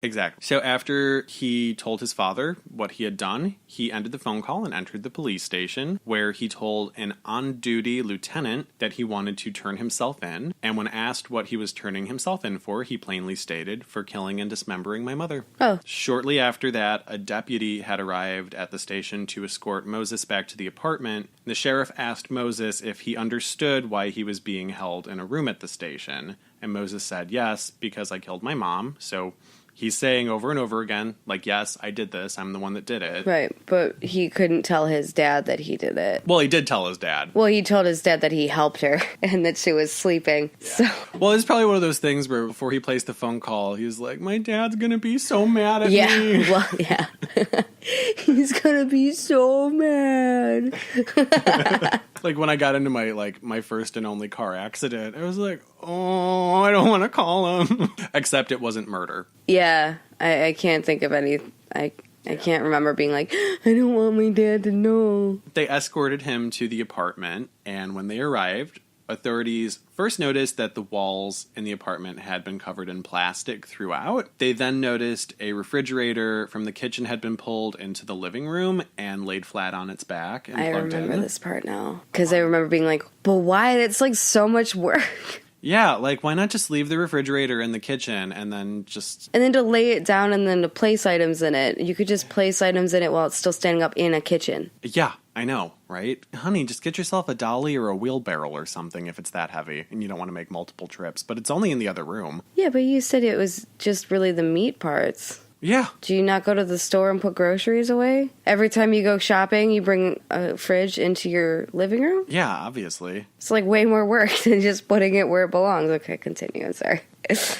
Exactly. So after he told his father what he had done, he ended the phone call and entered the police station, where he told an on-duty lieutenant that he wanted to turn himself in. And when asked what he was turning himself in for, he plainly stated, for killing and dismembering my mother. Oh. Shortly after that, a deputy had arrived at the station to escort Moses back to the apartment. The sheriff asked Moses if he understood why he was being held in a room at the station. And Moses said, yes, because I killed my mom. So he's saying over and over again, like, yes, I did this. I'm the one that did it. Right, but he couldn't tell his dad that he did it. Well, he did tell his dad. Well, he told his dad that he helped her and that she was sleeping. Yeah. So. Well, it's probably one of those things where before he placed the phone call, he was like, my dad's going to be so mad at me. Yeah, well, yeah. He's going to be so mad. Like when I got into my first and only car accident, I was like, oh, I don't want to call him. Except it wasn't murder. Yeah, I can't think of any. I can't remember being like, I don't want my dad to know. They escorted him to the apartment, and when they arrived, authorities first noticed that the walls in the apartment had been covered in plastic throughout. They then noticed a refrigerator from the kitchen had been pulled into the living room and laid flat on its back and plugged in. I remember this part now. Because I remember being like, but why? It's like so much work. Yeah, like why not just leave the refrigerator in the kitchen and then just... And then to lay it down and then to place items in it. You could just place items in it while it's still standing up in a kitchen. Yeah, I know, right? Honey, just get yourself a dolly or a wheelbarrow or something if it's that heavy and you don't want to make multiple trips. But it's only in the other room. Yeah, but you said it was just really the meat parts. Yeah. Do you not go to the store and put groceries away? Every time you go shopping, you bring a fridge into your living room? Yeah, obviously. It's like way more work than just putting it where it belongs. Okay, continue. I'm sorry.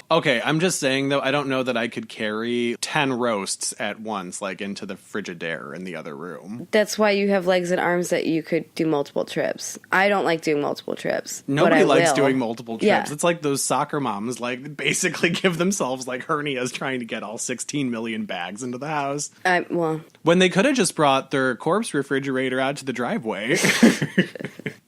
Okay, I'm just saying, though, I don't know that I could carry 10 roasts at once, like, into the Frigidaire in the other room. That's why you have legs and arms that you could do multiple trips. I don't like doing multiple trips. Nobody likes doing multiple trips. Yeah. It's like those soccer moms, like, basically give themselves, like, hernias trying to get all 16 million bags into the house. Well... When they could have just brought their corpse refrigerator out to the driveway.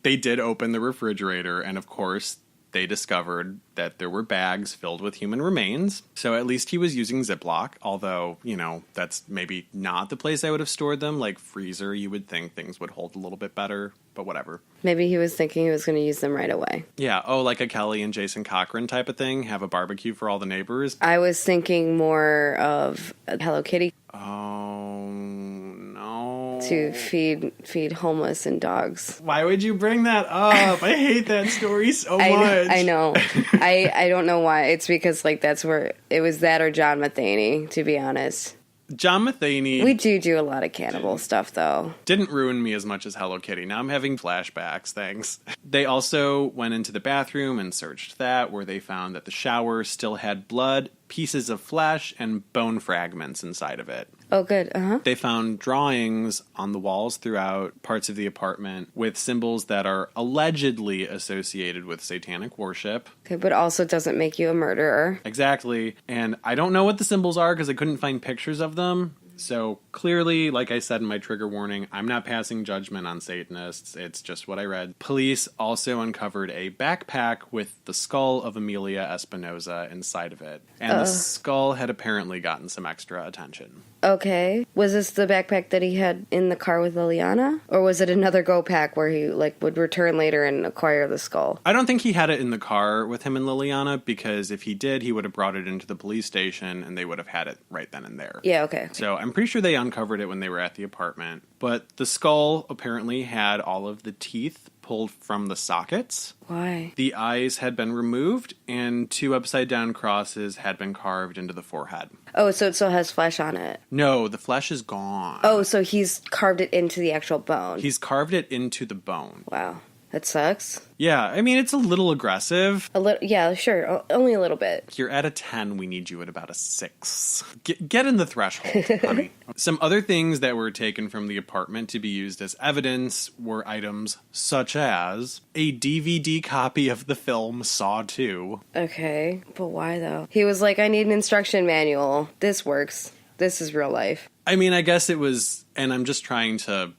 They did open the refrigerator, and of course... They discovered that there were bags filled with human remains. So at least he was using Ziploc, although, you know, that's maybe not the place I would have stored them. Like freezer, you would think things would hold a little bit better, but whatever. Maybe he was thinking he was going to use them right away. Yeah. Oh, like a Kelly and Jason Cochran type of thing? Have a barbecue for all the neighbors? I was thinking more of Hello Kitty. Oh, no. To feed homeless and dogs. Why would you bring that up? I hate that story so much. I know. I don't know why. It's because, like, that's where... It was that or John Matheny, to be honest. John Matheny... We do a lot of cannibal stuff, though. Didn't ruin me as much as Hello Kitty. Now I'm having flashbacks, thanks. They also went into the bathroom and searched that, where they found that the shower still had blood, pieces of flesh, and bone fragments inside of it. Oh, good. Uh-huh. They found drawings on the walls throughout parts of the apartment with symbols that are allegedly associated with satanic worship. Okay, but also doesn't make you a murderer. Exactly. And I don't know what the symbols are because I couldn't find pictures of them. So clearly, like I said in my trigger warning, I'm not passing judgment on Satanists. It's just what I read. Police also uncovered a backpack with the skull of Amelia Espinoza inside of it. And the skull had apparently gotten some extra attention. Okay. Was this the backpack that he had in the car with Liliana? Or was it another go pack where he would return later and acquire the skull? I don't think he had it in the car with him and Liliana, because if he did, he would have brought it into the police station and they would have had it right then and there. Yeah, okay. So I'm pretty sure they uncovered it when they were at the apartment. But the skull apparently had all of the teeth pulled from the sockets. Why? The eyes had been removed, and 2 upside-down crosses had been carved into the forehead. Oh, so it still has flesh on it? No, the flesh is gone. Oh, so he's carved it into the actual bone. He's carved it into the bone. Wow. That sucks. Yeah, I mean, it's a little aggressive. A little, yeah, sure. Only a little bit. You're at a 10. We need you at about a 6. Get in the threshold, honey. Some other things that were taken from the apartment to be used as evidence were items such as a DVD copy of the film Saw 2. Okay, but why though? He was like, I need an instruction manual. This works. This is real life. I mean, I guess it was, and I'm just trying to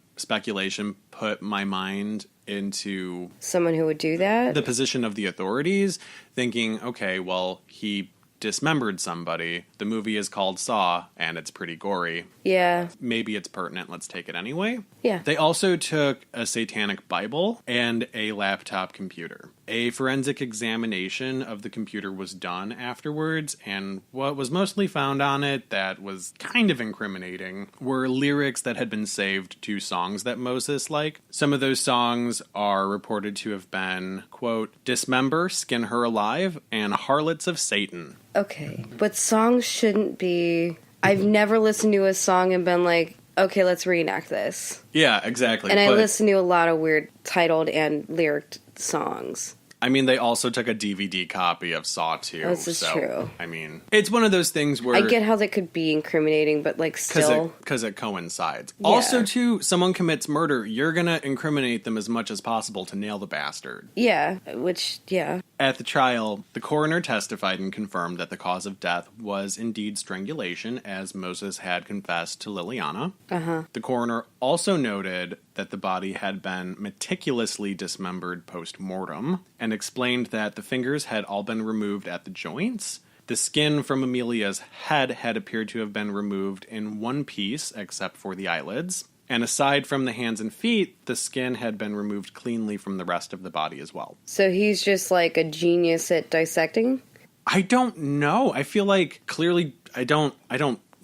put my mind into someone who would do that, the position of the authorities, thinking, okay, well, he dismembered somebody. The movie is called Saw, and it's pretty gory. Yeah. Maybe it's pertinent. Let's take it anyway. Yeah. They also took a satanic Bible and a laptop computer. A forensic examination of the computer was done afterwards, and what was mostly found on it that was kind of incriminating were lyrics that had been saved to songs that Moses liked. Some of those songs are reported to have been, quote, "Dismember, skin her alive, and harlots of Satan." Okay. But songs shouldn't be... I've never listened to a song and been like, okay, let's reenact this. Yeah, exactly. And I listen to a lot of weird titled and lyric songs. I mean, they also took a DVD copy of Saw 2. This is true. I mean, it's one of those things where... I get how that could be incriminating, but, like, still... Because it coincides. Yeah. Also, too, someone commits murder, you're going to incriminate them as much as possible to nail the bastard. Yeah, which, yeah. At the trial, the coroner testified and confirmed that the cause of death was indeed strangulation, as Moses had confessed to Liliana. Uh-huh. The coroner also noted that the body had been meticulously dismembered post-mortem, and explained that the fingers had all been removed at the joints. The skin from Amelia's head had appeared to have been removed in one piece, except for the eyelids. And aside from the hands and feet, the skin had been removed cleanly from the rest of the body as well. So he's just like a genius at dissecting? I don't know. I feel like clearly I don't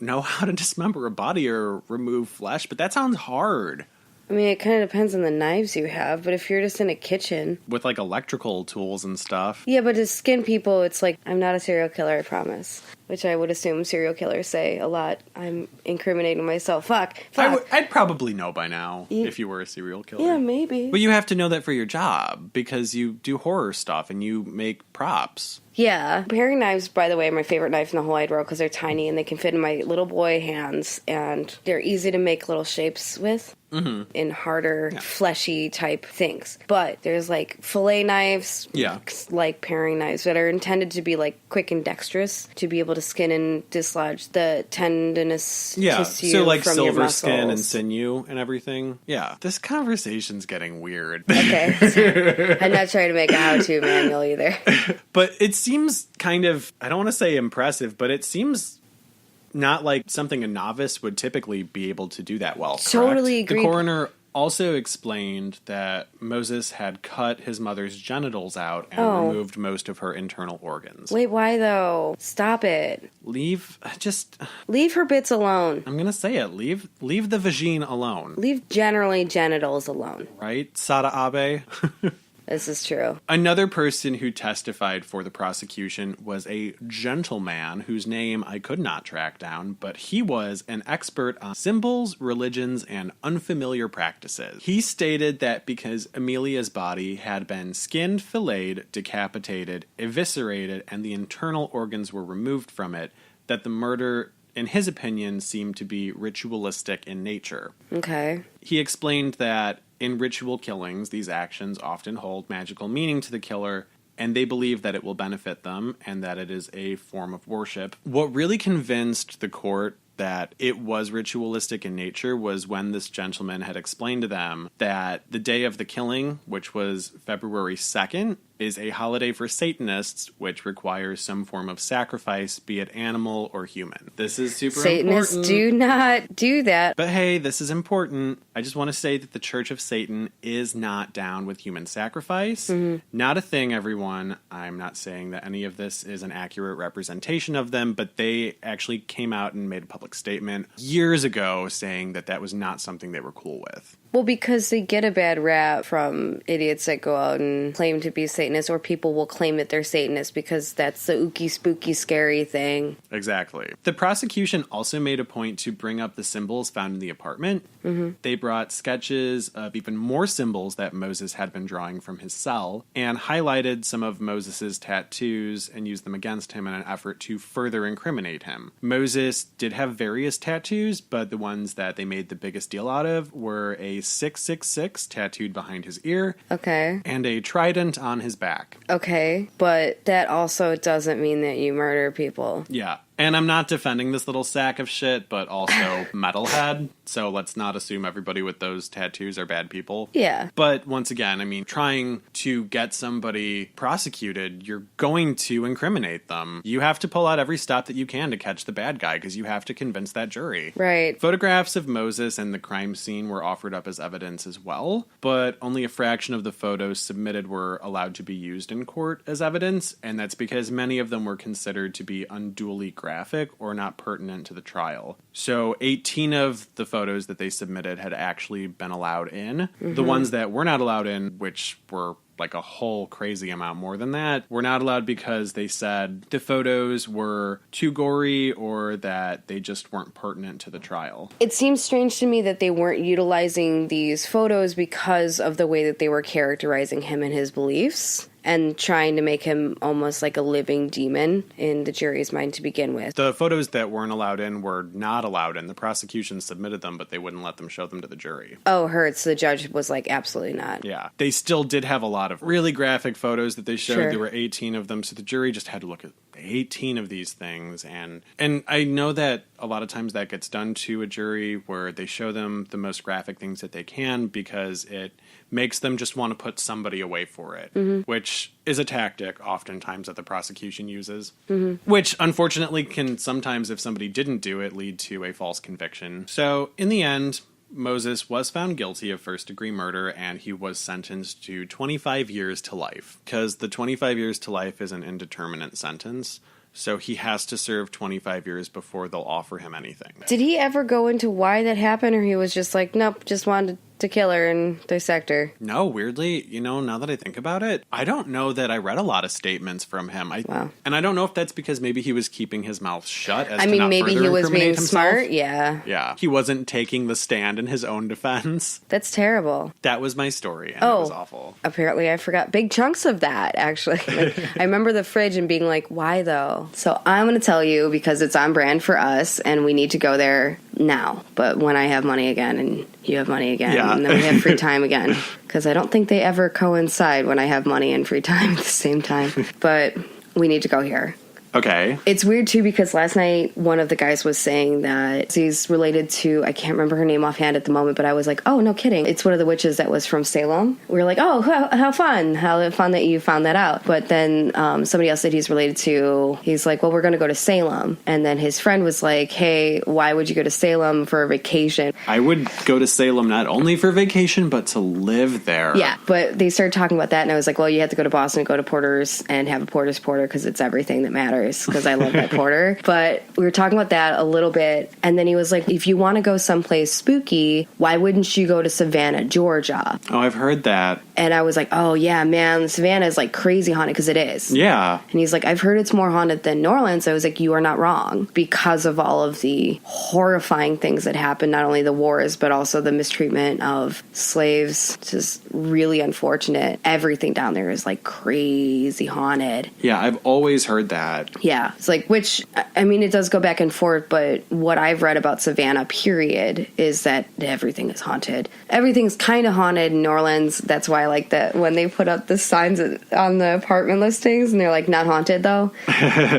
know how to dismember a body or remove flesh, but that sounds hard. I mean, it kind of depends on the knives you have, but if you're just in a kitchen... With, like, electrical tools and stuff. Yeah, but to skin people, it's like, I'm not a serial killer, I promise. Which I would assume serial killers say a lot. I'm incriminating myself. Fuck. I'd probably know by now if you were a serial killer. Yeah, maybe. But you have to know that for your job, because you do horror stuff and you make props. Yeah. Paring knives, by the way, are my favorite knife in the whole wide world because they're tiny and they can fit in my little boy hands, and they're easy to make little shapes with. Mm-hmm. In harder, fleshy type things. But there's like fillet knives, like paring knives that are intended to be like quick and dexterous to be able to skin and dislodge the tendinous tissue so like from your silver muscles. skin and sinew and everything. Yeah, this conversation's getting weird. Okay. I'm not trying to make a how-to manual either. But it seems kind of, I don't want to say impressive, but it seems... not like something a novice would typically be able to do that well. Totally agree. The coroner also explained that Moses had cut his mother's genitals out and removed most of her internal organs. Wait, why though? Stop it. Leave her bits alone. I'm gonna say it. Leave the vagine alone. Leave generally genitals alone. Right, Sada Abe? This is true. Another person who testified for the prosecution was a gentleman whose name I could not track down, but he was an expert on symbols, religions, and unfamiliar practices. He stated that because Amelia's body had been skinned, filleted, decapitated, eviscerated, and the internal organs were removed from it, that the murder, in his opinion, seemed to be ritualistic in nature. Okay. He explained that in ritual killings, these actions often hold magical meaning to the killer, and they believe that it will benefit them and that it is a form of worship. What really convinced the court that it was ritualistic in nature was when this gentleman had explained to them that the day of the killing, which was February 2nd, is a holiday for Satanists, which requires some form of sacrifice, be it animal or human. This is super Satanists important. do not do that. But hey, this is important. I just want to say that the Church of Satan is not down with human sacrifice. Mm-hmm. Not a thing, everyone. I'm not saying that any of this is an accurate representation of them, but they actually came out and made a public statement years ago saying that that was not something they were cool with. Well, because they get a bad rap from idiots that go out and claim to be Satanists, or people will claim that they're Satanists because that's the ooky, spooky, scary thing. Exactly. The prosecution also made a point to bring up the symbols found in the apartment. Mm-hmm. They brought sketches of even more symbols that Moses had been drawing from his cell and highlighted some of Moses's tattoos and used them against him in an effort to further incriminate him. Moses did have various tattoos, but the ones that they made the biggest deal out of were a 666 tattooed behind his ear. Okay. And a trident on his back. Okay, but that also doesn't mean that you murder people. Yeah. And I'm not defending this little sack of shit, but also metalhead. So let's not assume everybody with those tattoos are bad people. Yeah. But once again, I mean, trying to get somebody prosecuted, you're going to incriminate them. You have to pull out every stop that you can to catch the bad guy because you have to convince that jury. Right. Photographs of Moses and the crime scene were offered up as evidence as well, but only a fraction of the photos submitted were allowed to be used in court as evidence, and that's because many of them were considered to be unduly graphic or not pertinent to the trial. So 18 of the photos that they submitted had actually been allowed in. Mm-hmm. The ones that were not allowed in, which were like a whole crazy amount more than that, were not allowed because they said the photos were too gory or that they just weren't pertinent to the trial. It seems strange to me that they weren't utilizing these photos because of the way that they were characterizing him and his beliefs, and trying to make him almost like a living demon in the jury's mind to begin with. The photos that weren't allowed in were not allowed in. The prosecution submitted them, but they wouldn't let them show them to the jury. Oh, heard. So the judge was like, absolutely not. Yeah. They still did have a lot of really graphic photos that they showed. Sure. There were 18 of them, so the jury just had to look at 18 of these things. And I know that a lot of times that gets done to a jury where they show them the most graphic things that they can because it makes them just want to put somebody away for it, which is a tactic oftentimes that the prosecution uses, which unfortunately can sometimes, if somebody didn't do it, lead to a false conviction. So in the end, Moses was found guilty of first-degree murder, and he was sentenced to 25 years to life, because the 25 years to life is an indeterminate sentence. So he has to serve 25 years before they'll offer him anything. Did he ever go into why that happened, or he was just like, nope, just wanted to kill her and dissect her? No, weirdly, now that I think about it, I don't know that I read a lot of statements from him. Wow. And I don't know if that's because maybe he was keeping his mouth shut as maybe he was being smart, yeah. Yeah. He wasn't taking the stand in his own defense. That's terrible. That was my story, and it was awful. Apparently I forgot big chunks of that, actually. I remember the fridge and being like, why though? So I'm going to tell you because it's on brand for us, and we need to go there now. But when I have money again, and you have money again, and then we have free time again. Because I don't think they ever coincide when I have money and free time at the same time. But we need to go here. Okay. It's weird, too, because last night one of the guys was saying that he's related to, I can't remember her name offhand at the moment, but I was like, oh, no kidding. It's one of the witches that was from Salem. We were like, oh, how fun. How fun that you found that out. But then somebody else that he's related to, he's like, well, we're going to go to Salem. And then his friend was like, hey, why would you go to Salem for a vacation? I would go to Salem not only for vacation, but to live there. Yeah, but they started talking about that, and I was like, well, you have to go to Boston and go to Porter's and have a Porter's Porter because it's everything that matters. Because I love that porter. But we were talking about that a little bit, and then he was like, if you want to go someplace spooky, why wouldn't you go to Savannah, Georgia? Oh, I've heard that. And I was like, oh yeah, man, Savannah is like crazy haunted, because it is. Yeah. And he's like, I've heard it's more haunted than New Orleans. I was like, you are not wrong, because of all of the horrifying things that happened, not only the wars, but also the mistreatment of slaves. Just really unfortunate. Everything down there is like crazy haunted. Yeah, I've always heard that. Yeah, it's like, which, I mean, it does go back and forth, but what I've read about Savannah, period, is that everything is haunted. Everything's kind of haunted in New Orleans. That's why I like that when they put up the signs on the apartment listings, and they're like, not haunted, though.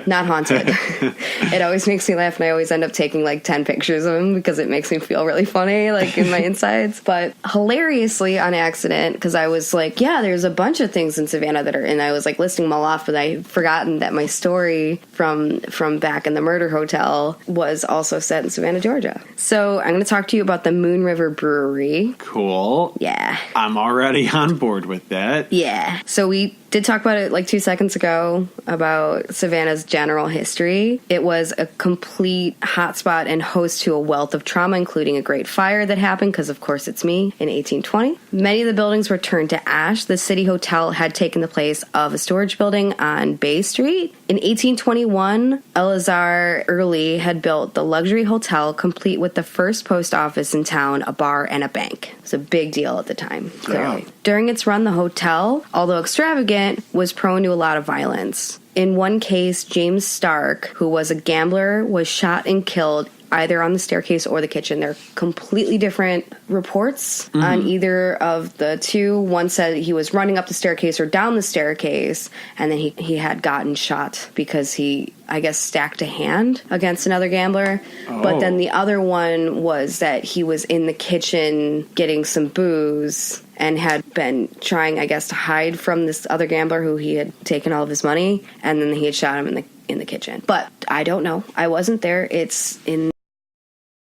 Not haunted. It always makes me laugh, and I always end up taking like 10 pictures of them because it makes me feel really funny, like in my insides. But hilariously, on accident, because I was like, yeah, there's a bunch of things in Savannah that are, and I was like listing them all off, but I had forgotten that my story from back in the murder hotel was also set in Savannah, Georgia. So I'm going to talk to you about the Moon River Brewery. Cool. Yeah. I'm already on board with that. Yeah. So we did talk about it like 2 seconds ago about Savannah's general history. It was a complete hotspot and host to a wealth of trauma, including a great fire that happened, because of course it's me, in 1820. Many of the buildings were turned to ash. The city hotel had taken the place of a storage building on Bay Street. In 1821, Eleazar Early had built the luxury hotel, complete with the first post office in town, a bar, and a bank. It was a big deal at the time, clearly. Yeah. During its run, the hotel, although extravagant, was prone to a lot of violence. In one case, James Stark, who was a gambler, was shot and killed either on the staircase or the kitchen. They're completely different reports on either of the two. One said he was running up the staircase or down the staircase, and then he had gotten shot because he, I guess, stacked a hand against another gambler. Oh. But then the other one was that he was in the kitchen getting some booze and had been trying, I guess, to hide from this other gambler who he had taken all of his money, and then he had shot him in the kitchen. But I don't know. I wasn't there. It's in